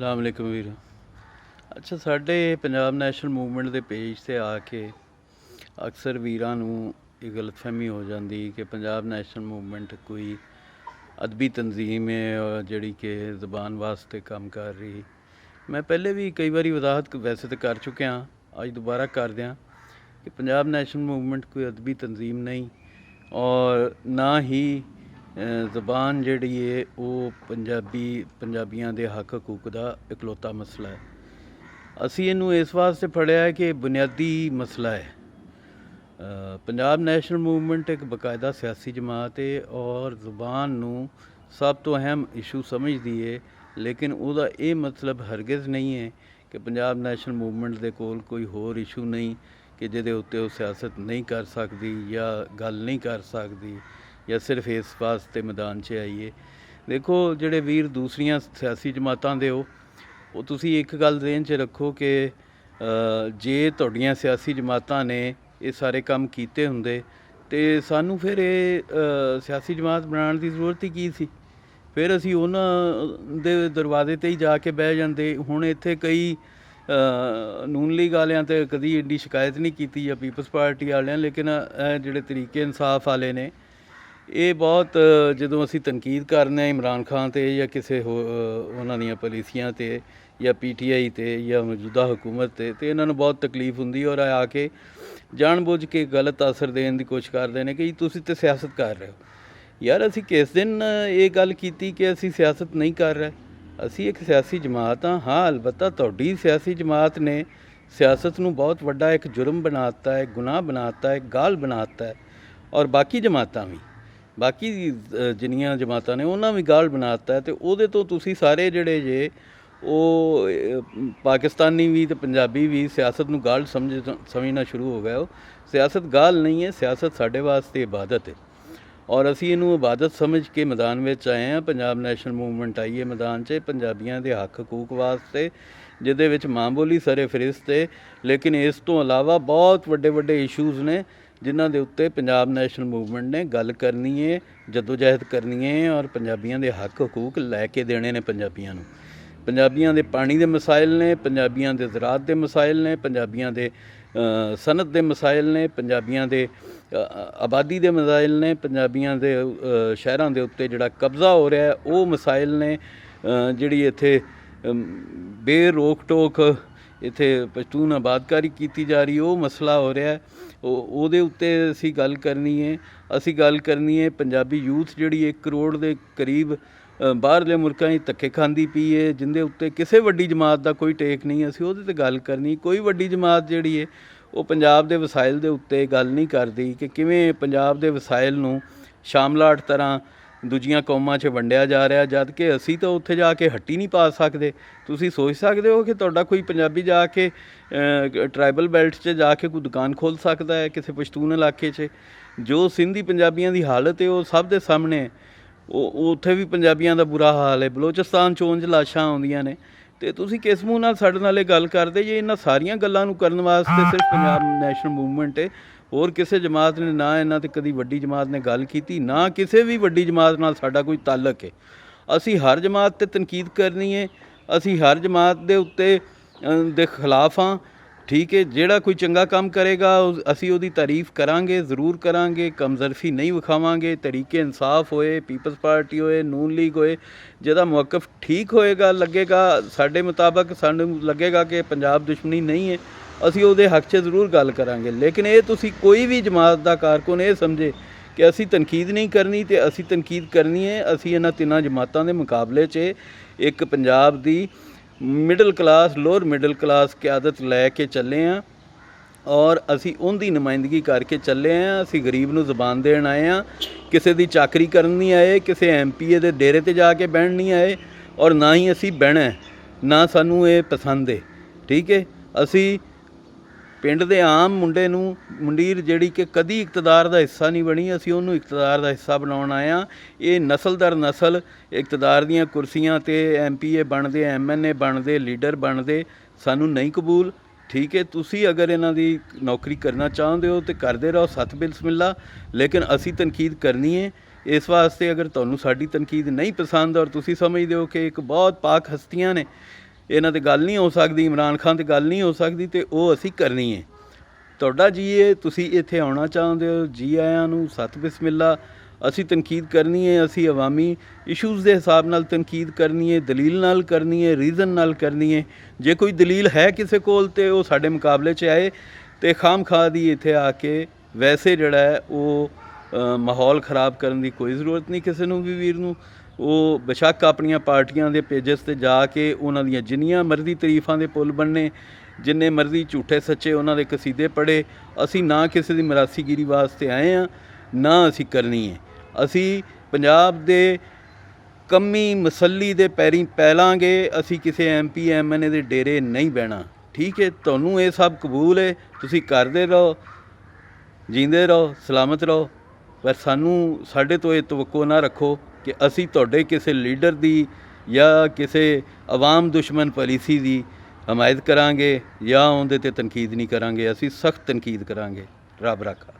ਸਲਾਮ ਅਲੈਕੁਮ ਵੀਰ। ਅੱਛਾ, ਸਾਡੇ ਪੰਜਾਬ ਨੈਸ਼ਨਲ ਮੂਵਮੈਂਟ ਦੇ ਪੇਜ 'ਤੇ ਆ ਕੇ ਅਕਸਰ ਵੀਰਾਂ ਨੂੰ ਇਹ ਗਲਤਫਹਿਮੀ ਹੋ ਜਾਂਦੀ ਕਿ ਪੰਜਾਬ ਨੈਸ਼ਨਲ ਮੂਵਮੈਂਟ ਕੋਈ ਅਦਬੀ ਤਨਜ਼ੀਮ ਹੈ ਜਿਹੜੀ ਕਿ ਜ਼ਬਾਨ ਵਾਸਤੇ ਕੰਮ ਕਰ ਰਹੀ। ਮੈਂ ਪਹਿਲੇ ਵੀ ਕਈ ਵਾਰੀ ਵਜ਼ਾਹਤ ਵੈਸੇ ਤਾਂ ਕਰ ਚੁੱਕਿਆ, ਅੱਜ ਦੁਬਾਰਾ ਕਰ ਦਿਆਂ ਕਿ ਪੰਜਾਬ ਨੈਸ਼ਨਲ ਮੂਵਮੈਂਟ ਕੋਈ ਅਦਬੀ ਤਨਜ਼ੀਮ ਨਹੀਂ ਔਰ ਨਾ ਹੀ ਜ਼ਬਾਨ ਜਿਹੜੀ ਹੈ ਉਹ ਪੰਜਾਬੀਆਂ ਦੇ ਹੱਕ ਹਕੂਕ ਦਾ ਇਕਲੌਤਾ ਮਸਲਾ ਹੈ। ਅਸੀਂ ਇਹਨੂੰ ਇਸ ਵਾਸਤੇ ਫੜਿਆ ਹੈ ਕਿ ਬੁਨਿਆਦੀ ਮਸਲਾ ਹੈ। ਪੰਜਾਬ ਨੈਸ਼ਨਲ ਮੂਵਮੈਂਟ ਇੱਕ ਬਾਕਾਇਦਾ ਸਿਆਸੀ ਜਮਾਤ ਹੈ ਔਰ ਜ਼ੁਬਾਨ ਨੂੰ ਸਭ ਤੋਂ ਅਹਿਮ ਇਸ਼ੂ ਸਮਝਦੀ ਹੈ, ਲੇਕਿਨ ਉਹਦਾ ਇਹ ਮਤਲਬ ਹਰਗਿਜ਼ ਨਹੀਂ ਹੈ ਕਿ ਪੰਜਾਬ ਨੈਸ਼ਨਲ ਮੂਵਮੈਂਟ ਦੇ ਕੋਲ ਕੋਈ ਹੋਰ ਇਸ਼ੂ ਨਹੀਂ ਕਿ ਜਿਹਦੇ ਉੱਤੇ ਉਹ ਸਿਆਸਤ ਨਹੀਂ ਕਰ ਸਕਦੀ ਜਾਂ ਗੱਲ ਨਹੀਂ ਕਰ ਸਕਦੀ ਜਾਂ ਸਿਰਫ ਇਸ ਵਾਸਤੇ ਮੈਦਾਨ 'ਚ ਆਈਏ। ਦੇਖੋ, ਜਿਹੜੇ ਵੀਰ ਦੂਸਰੀਆਂ ਸਿਆਸੀ ਜਮਾਤਾਂ ਦੇ ਉਹ ਤੁਸੀਂ ਇੱਕ ਗੱਲ ਜ਼ਹਿਨ 'ਚ ਰੱਖੋ ਕਿ ਜੇ ਤੁਹਾਡੀਆਂ ਸਿਆਸੀ ਜਮਾਤਾਂ ਨੇ ਇਹ ਸਾਰੇ ਕੰਮ ਕੀਤੇ ਹੁੰਦੇ ਅਤੇ ਸਾਨੂੰ ਫਿਰ ਇਹ ਸਿਆਸੀ ਜਮਾਤ ਬਣਾਉਣ ਦੀ ਜ਼ਰੂਰਤ ਹੀ ਕੀ ਸੀ। ਫਿਰ ਅਸੀਂ ਉਹਨਾਂ ਦੇ ਦਰਵਾਜ਼ੇ 'ਤੇ ਹੀ ਜਾ ਕੇ ਬਹਿ ਜਾਂਦੇ। ਹੁਣ ਇੱਥੇ ਕਈ ਨੂਨ ਲੀਗ ਵਾਲਿਆਂ 'ਤੇ ਕਦੀ ਐਡੀ ਸ਼ਿਕਾਇਤ ਨਹੀਂ ਕੀਤੀ ਜਾਂ ਪੀਪਲਸ ਪਾਰਟੀ ਵਾਲਿਆਂ, ਲੇਕਿਨ ਜਿਹੜੇ ਤਰੀਕੇ ਇਨਸਾਫ ਵਾਲੇ ਨੇ ਇਹ ਬਹੁਤ, ਜਦੋਂ ਅਸੀਂ ਤਨਕੀਦ ਕਰਨੇ ਇਮਰਾਨ ਖਾਨ 'ਤੇ ਜਾਂ ਕਿਸੇ ਉਹਨਾਂ ਦੀਆਂ ਪਾਲਿਸੀਆਂ 'ਤੇ ਜਾਂ PTI 'ਤੇ ਜਾਂ ਮੌਜੂਦਾ ਹਕੂਮਤ 'ਤੇ ਇਹਨਾਂ ਨੂੰ ਬਹੁਤ ਤਕਲੀਫ ਹੁੰਦੀ ਔਰ ਆ ਕੇ ਜਾਣ ਬੁੱਝ ਕੇ ਗਲਤ ਅਸਰ ਦੇਣ ਦੀ ਕੋਸ਼ਿਸ਼ ਕਰਦੇ ਨੇ ਕਿ ਤੁਸੀਂ ਤਾਂ ਸਿਆਸਤ ਕਰ ਰਹੇ ਹੋ। ਯਾਰ, ਅਸੀਂ ਕਿਸ ਦਿਨ ਇਹ ਗੱਲ ਕੀਤੀ ਕਿ ਅਸੀਂ ਸਿਆਸਤ ਨਹੀਂ ਕਰ ਰਹੇ? ਅਸੀਂ ਇੱਕ ਸਿਆਸੀ ਜਮਾਤ ਹਾਂ। ਹਾਂ, ਅਲਬੱਤਾ ਤੁਹਾਡੀ ਸਿਆਸੀ ਜਮਾਤ ਨੇ ਸਿਆਸਤ ਨੂੰ ਬਹੁਤ ਵੱਡਾ ਇੱਕ ਜੁਰਮ ਬਣਾ ਦਿੱਤਾ ਹੈ, ਗੁਨਾਹ ਬਣਾ ਦਿੱਤਾ ਹੈ, ਗਾਲ ਬਣਾ ਦਿੱਤਾ ਹੈ ਔਰ ਬਾਕੀ ਜਮਾਤਾਂ ਵੀ, ਬਾਕੀ ਜਿੰਨੀਆਂ ਜਮਾਤਾਂ ਨੇ ਉਹਨਾਂ ਵੀ ਗਾਲ ਬਣਾ ਦਿੱਤਾ। ਅਤੇ ਉਹਦੇ ਤੋਂ ਤੁਸੀਂ ਸਾਰੇ ਜਿਹੜੇ ਜੇ ਉਹ ਪਾਕਿਸਤਾਨੀ ਵੀ ਅਤੇ ਪੰਜਾਬੀ ਵੀ ਸਿਆਸਤ ਨੂੰ ਗਾਲ ਸਮਝਣਾ ਸ਼ੁਰੂ ਹੋ ਗਏ ਹੋ। ਸਿਆਸਤ ਗਾਲ ਨਹੀਂ ਹੈ, ਸਿਆਸਤ ਸਾਡੇ ਵਾਸਤੇ ਇਬਾਦਤ ਹੈ ਔਰ ਅਸੀਂ ਇਹਨੂੰ ਇਬਾਦਤ ਸਮਝ ਕੇ ਮੈਦਾਨ ਵਿੱਚ ਆਏ ਹਾਂ। ਪੰਜਾਬ ਨੈਸ਼ਨਲ ਮੂਵਮੈਂਟ ਆਈ ਹੈ ਮੈਦਾਨ 'ਚ ਪੰਜਾਬੀਆਂ ਦੇ ਹੱਕ ਹਕੂਕ ਵਾਸਤੇ, ਜਿਹਦੇ ਵਿੱਚ ਮਾਂ ਬੋਲੀ ਸਰੇ ਫਹਿਰਿਸਤ ਹੈ, ਲੇਕਿਨ ਇਸ ਤੋਂ ਇਲਾਵਾ ਬਹੁਤ ਵੱਡੇ ਵੱਡੇ ਇਸ਼ੂਜ਼ ਨੇ ਜਿਨ੍ਹਾਂ ਦੇ ਉੱਤੇ ਪੰਜਾਬ ਨੈਸ਼ਨਲ ਮੂਵਮੈਂਟ ਨੇ ਗੱਲ ਕਰਨੀ ਹੈ, ਜਦੋਜਹਿਦ ਕਰਨੀ ਹੈ ਔਰ ਪੰਜਾਬੀਆਂ ਦੇ ਹੱਕ ਹਕੂਕ ਲੈ ਕੇ ਦੇਣੇ ਨੇ ਪੰਜਾਬੀਆਂ ਨੂੰ। ਪੰਜਾਬੀਆਂ ਦੇ ਪਾਣੀ ਦੇ ਮਸਾਇਲ ਨੇ, ਪੰਜਾਬੀਆਂ ਦੇ ਜ਼ਰਾਅਤ ਦੇ ਮਸਾਇਲ ਨੇ, ਪੰਜਾਬੀਆਂ ਦੇ ਸਨਅਤ ਦੇ ਮਸਾਇਲ ਨੇ, ਪੰਜਾਬੀਆਂ ਦੇ ਆਬਾਦੀ ਦੇ ਮਸਾਇਲ ਨੇ, ਪੰਜਾਬੀਆਂ ਦੇ ਸ਼ਹਿਰਾਂ ਦੇ ਉੱਤੇ ਜਿਹੜਾ ਕਬਜ਼ਾ ਹੋ ਰਿਹਾ ਉਹ ਮਸਾਇਲ ਨੇ, ਜਿਹੜੀ ਇੱਥੇ ਬੇਰੋਕ ਟੋਕ ਇੱਥੇ ਪਸ਼ਤੂਨ ਆਬਾਦਕਾਰੀ ਕੀਤੀ ਜਾ ਰਹੀ ਉਹ ਮਸਲਾ ਹੋ ਰਿਹਾ, ਉਹਦੇ ਉੱਤੇ ਅਸੀਂ ਗੱਲ ਕਰਨੀ ਹੈ। ਅਸੀਂ ਗੱਲ ਕਰਨੀ ਹੈ ਪੰਜਾਬੀ ਯੂਥ ਜਿਹੜੀ 1 ਕਰੋੜ ਦੇ ਕਰੀਬ ਬਾਹਰਲੇ ਮੁਲਕਾਂ 'ਚ ਧੱਕੇ ਖਾਂਦੀ ਪਈ ਹੈ, ਜਿਹਦੇ ਉੱਤੇ ਕਿਸੇ ਵੱਡੀ ਜਮਾਤ ਦਾ ਕੋਈ ਟੇਕ ਨਹੀਂ। ਅਸੀਂ ਉਹਦੇ 'ਤੇ ਗੱਲ ਕਰਨੀ। ਕੋਈ ਵੱਡੀ ਜਮਾਤ ਜਿਹੜੀ ਹੈ ਉਹ ਪੰਜਾਬ ਦੇ ਵਸਾਇਲ ਦੇ ਉੱਤੇ ਗੱਲ ਨਹੀਂ ਕਰਦੀ ਕਿ ਕਿਵੇਂ ਪੰਜਾਬ ਦੇ ਵਸਾਇਲ ਨੂੰ ਸ਼ਾਮਲਾਟ ਤਰ੍ਹਾਂ ਦੂਜੀਆਂ ਕੌਮਾਂ 'ਚ ਵੰਡਿਆ ਜਾ ਰਿਹਾ, ਜਦ ਕਿ ਅਸੀਂ ਤਾਂ ਉੱਥੇ ਜਾ ਕੇ ਹੱਟੀ ਨਹੀਂ ਪਾ ਸਕਦੇ। ਤੁਸੀਂ ਸੋਚ ਸਕਦੇ ਹੋ ਕਿ ਤੁਹਾਡਾ ਕੋਈ ਪੰਜਾਬੀ ਜਾ ਕੇ ਟਰਾਈਬਲ ਬੈਲਟ 'ਚ ਜਾ ਕੇ ਕੋਈ ਦੁਕਾਨ ਖੋਲ੍ਹ ਸਕਦਾ ਹੈ ਕਿਸੇ ਪਸ਼ਤੂਨ ਇਲਾਕੇ 'ਚ? ਜੋ ਸਿੰਧੀ ਪੰਜਾਬੀਆਂ ਦੀ ਹਾਲਤ ਹੈ ਉਹ ਸਭ ਦੇ ਸਾਹਮਣੇ ਹੈ। ਉਹ ਉੱਥੇ ਵੀ ਪੰਜਾਬੀਆਂ ਦਾ ਬੁਰਾ ਹਾਲ ਹੈ। ਬਲੋਚਿਸਤਾਨ 'ਚੋਂ ਉਂਝ ਲਾਸ਼ਾਂ ਆਉਂਦੀਆਂ ਨੇ ਅਤੇ ਤੁਸੀਂ ਕਿਸ ਮੂੰਹ ਨਾਲ ਸਾਡੇ ਨਾਲ ਇਹ ਗੱਲ ਕਰਦੇ ਜੇ? ਇਹਨਾਂ ਸਾਰੀਆਂ ਗੱਲਾਂ ਨੂੰ ਕਰਨ ਵਾਸਤੇ ਸਿਰਫ ਪੰਜਾਬ ਨੈਸ਼ਨਲ ਮੂਵਮੈਂਟ ਹੈ, ਹੋਰ ਕਿਸੇ ਜਮਾਤ ਨੇ ਨਾ ਇਹਨਾਂ 'ਤੇ ਕਦੀ ਵੱਡੀ ਜਮਾਤ ਨੇ ਗੱਲ ਕੀਤੀ, ਨਾ ਕਿਸੇ ਵੀ ਵੱਡੀ ਜਮਾਤ ਨਾਲ ਸਾਡਾ ਕੋਈ ਤਾਲੁਕ ਹੈ। ਅਸੀਂ ਹਰ ਜਮਾਤ 'ਤੇ ਤਨਕੀਦ ਕਰਨੀ ਹੈ, ਅਸੀਂ ਹਰ ਜਮਾਤ ਦੇ ਉੱਤੇ ਦੇ ਖਿਲਾਫ ਹਾਂ। ਠੀਕ ਹੈ, ਜਿਹੜਾ ਕੋਈ ਚੰਗਾ ਕੰਮ ਕਰੇਗਾ ਅਸੀਂ ਉਹਦੀ ਤਾਰੀਫ ਕਰਾਂਗੇ, ਜ਼ਰੂਰ ਕਰਾਂਗੇ, ਕਮਜ਼ਰਫੀ ਨਹੀਂ ਵਿਖਾਵਾਂਗੇ। ਤਰੀਕੇ ਇਨਸਾਫ ਹੋਏ, ਪੀਪਲਸ ਪਾਰਟੀ ਹੋਏ, ਨੂਨ ਲੀਗ ਹੋਏ, ਜਿਹਦਾ ਮੌਕਫ ਠੀਕ ਹੋਏਗਾ, ਲੱਗੇਗਾ ਸਾਡੇ ਮੁਤਾਬਕ, ਸਾਨੂੰ ਲੱਗੇਗਾ ਕਿ ਪੰਜਾਬ ਦੁਸ਼ਮਣੀ ਨਹੀਂ ਹੈ, ਅਸੀਂ ਉਹਦੇ ਹੱਕ 'ਚ ਜ਼ਰੂਰ ਗੱਲ ਕਰਾਂਗੇ। ਲੇਕਿਨ ਇਹ ਤੁਸੀਂ ਕੋਈ ਵੀ ਜਮਾਤ ਦਾ ਕਾਰਕੁਨ ਇਹ ਸਮਝੇ ਕਿ ਅਸੀਂ ਤਨਕੀਦ ਨਹੀਂ ਕਰਨੀ ਅਤੇ ਅਸੀਂ ਤਨਕੀਦ ਕਰਨੀ ਹੈ। ਅਸੀਂ ਇਹਨਾਂ ਤਿੰਨਾਂ ਜਮਾਤਾਂ ਦੇ ਮੁਕਾਬਲੇ 'ਚ ਇੱਕ ਪੰਜਾਬ ਦੀ middle class, lower middle class ਕਿਆਦਤ ਲੈ ਕੇ ਚੱਲੇ ਹਾਂ ਔਰ ਅਸੀਂ ਉਹਦੀ ਨੁਮਾਇੰਦਗੀ ਕਰਕੇ ਚੱਲੇ ਹਾਂ। ਅਸੀਂ ਗਰੀਬ ਨੂੰ ਜ਼ੁਬਾਨ ਦੇਣ ਆਏ ਹਾਂ, ਕਿਸੇ ਦੀ ਚਾਕਰੀ ਕਰਨ ਨਹੀਂ ਆਏ, ਕਿਸੇ MPA ਦੇ ਡੇਰੇ 'ਤੇ ਜਾ ਕੇ ਬਹਿਣ ਨਹੀਂ ਆਏ ਔਰ ਨਾ ਹੀ ਅਸੀਂ ਬਹਿਣਾ, ਨਾ ਸਾਨੂੰ ਇਹ ਪਸੰਦ ਹੈ। ਠੀਕ ਹੈ, ਅਸੀਂ ਪਿੰਡ ਦੇ ਆਮ ਮੁੰਡੇ ਨੂੰ, ਮੁੰਡੀਰ ਜਿਹੜੀ ਕਿ ਕਦੀ ਇਕਤਦਾਰ ਦਾ ਹਿੱਸਾ ਨਹੀਂ ਬਣੀ, ਅਸੀਂ ਉਹਨੂੰ ਇਕਤਦਾਰ ਦਾ ਹਿੱਸਾ ਬਣਾਉਣ ਆਏ ਹਾਂ। ਇਹ ਨਸਲ ਦਰ ਨਸਲ ਇਕਤਦਾਰ ਦੀਆਂ ਕੁਰਸੀਆਂ 'ਤੇ MPA ਬਣਦੇ, MNA ਬਣਦੇ, ਲੀਡਰ ਬਣਦੇ ਸਾਨੂੰ ਨਹੀਂ ਕਬੂਲ। ਠੀਕ ਹੈ, ਤੁਸੀਂ ਅਗਰ ਇਹਨਾਂ ਦੀ ਨੌਕਰੀ ਕਰਨਾ ਚਾਹੁੰਦੇ ਹੋ ਤਾਂ ਕਰਦੇ ਰਹੋ, ਸਤ ਬਿਸਮਿਲ੍ਲਾ, ਲੇਕਿਨ ਅਸੀਂ ਤਨਕੀਦ ਕਰਨੀ ਹੈ। ਇਸ ਵਾਸਤੇ ਅਗਰ ਤੁਹਾਨੂੰ ਸਾਡੀ ਤਨਕੀਦ ਨਹੀਂ ਪਸੰਦ ਔਰ ਤੁਸੀਂ ਸਮਝਦੇ ਹੋ ਕਿ ਇੱਕ ਬਹੁਤ ਪਾਕ ਹਸਤੀਆਂ ਨੇ ਇਹਨਾਂ ਤੇ ਗੱਲ ਨਹੀਂ ਹੋ ਸਕਦੀ, ਇਮਰਾਨ ਖਾਨ ਤੇ ਗੱਲ ਨਹੀਂ ਹੋ ਸਕਦੀ, ਤੇ ਉਹ ਅਸੀਂ ਕਰਨੀ ਹੈ। ਤੁਹਾਡਾ ਜੀ ਇਹ ਤੁਸੀਂ ਇੱਥੇ ਆਉਣਾ ਚਾਹੁੰਦੇ ਹੋ, ਜੀ ਆਇਆਂ ਨੂੰ, ਸਤ ਬਿਸਮਿल्ला। ਅਸੀਂ ਤਨਕੀਦ ਕਰਨੀ ਹੈ, ਅਸੀਂ ਅਵਾਮੀ ਇਸ਼ੂਜ਼ ਦੇ ਹਿਸਾਬ ਨਾਲ ਤਨਕੀਦ ਕਰਨੀ ਹੈ, ਦਲੀਲ ਨਾਲ ਕਰਨੀ ਹੈ, ਰੀਜ਼ਨ ਨਾਲ ਕਰਨੀ ਹੈ। ਜੇ ਕੋਈ ਦਲੀਲ ਹੈ ਕਿਸੇ ਕੋਲ ਤੇ ਉਹ ਸਾਡੇ ਮੁਕਾਬਲੇ 'ਚ ਆਏ, ਤੇ ਖਾਮ ਖਾ ਦੀ ਇੱਥੇ ਆ ਕੇ ਵੈਸੇ ਜਿਹੜਾ ਹੈ ਉਹ ਮਾਹੌਲ ख़राब ਕਰਨ ਦੀ ਕੋਈ ਜ਼ਰੂਰਤ ਨਹੀਂ ਕਿਸੇ ਨੂੰ ਵੀ ਵੀਰ ਨੂੰ। ਉਹ ਬੇਸ਼ੱਕ ਆਪਣੀਆਂ ਪਾਰਟੀਆਂ ਦੇ ਪੇਜਸ 'ਤੇ ਜਾ ਕੇ ਉਹਨਾਂ ਦੀਆਂ ਜਿੰਨੀਆਂ ਮਰਜ਼ੀ ਤਾਰੀਫਾਂ ਦੇ ਪੁੱਲ ਬਣਨੇ, ਜਿੰਨੇ ਮਰਜ਼ੀ ਝੂਠੇ ਸੱਚੇ ਉਹਨਾਂ ਦੇ ਕਸੀਦੇ ਪੜ੍ਹੇ। ਅਸੀਂ ਨਾ ਕਿਸੇ ਦੀ ਮਰਾਸੀਗਿਰੀ ਵਾਸਤੇ ਆਏ ਹਾਂ, ਨਾ ਅਸੀਂ ਕਰਨੀ ਹੈ। ਅਸੀਂ ਪੰਜਾਬ ਦੇ ਕੰਮੀ ਮਸੱਲੀ ਦੇ ਪੈਰੀਂ ਪੈ ਲਾਂਗੇ, ਅਸੀਂ ਕਿਸੇ MP MNA ਦੇ ਡੇਰੇ ਨਹੀਂ ਬਹਿਣਾ। ਠੀਕ ਹੈ, ਤੁਹਾਨੂੰ ਇਹ ਸਭ ਕਬੂਲ ਹੈ, ਤੁਸੀਂ ਕਰਦੇ ਰਹੋ, ਜੀਂਦੇ ਰਹੋ, ਸਲਾਮਤ ਰਹੋ। ਪਰ ਸਾਡੇ ਤੋਂ ਇਹ ਤਵੱਕੋ ਨਾ ਰੱਖੋ ਕਿ ਅਸੀਂ ਤੁਹਾਡੇ ਕਿਸੇ ਲੀਡਰ ਦੀ ਜਾਂ ਕਿਸੇ ਆਵਾਮ ਦੁਸ਼ਮਣ ਪਾਲਿਸੀ ਦੀ ਹਮਾਇਤ ਕਰਾਂਗੇ ਜਾਂ ਉਹਦੇ 'ਤੇ ਤਨਕੀਦ ਨਹੀਂ ਕਰਾਂਗੇ। ਅਸੀਂ ਸਖਤ ਤਨਕੀਦ ਕਰਾਂਗੇ। ਰੱਬ ਰਾਖਾ।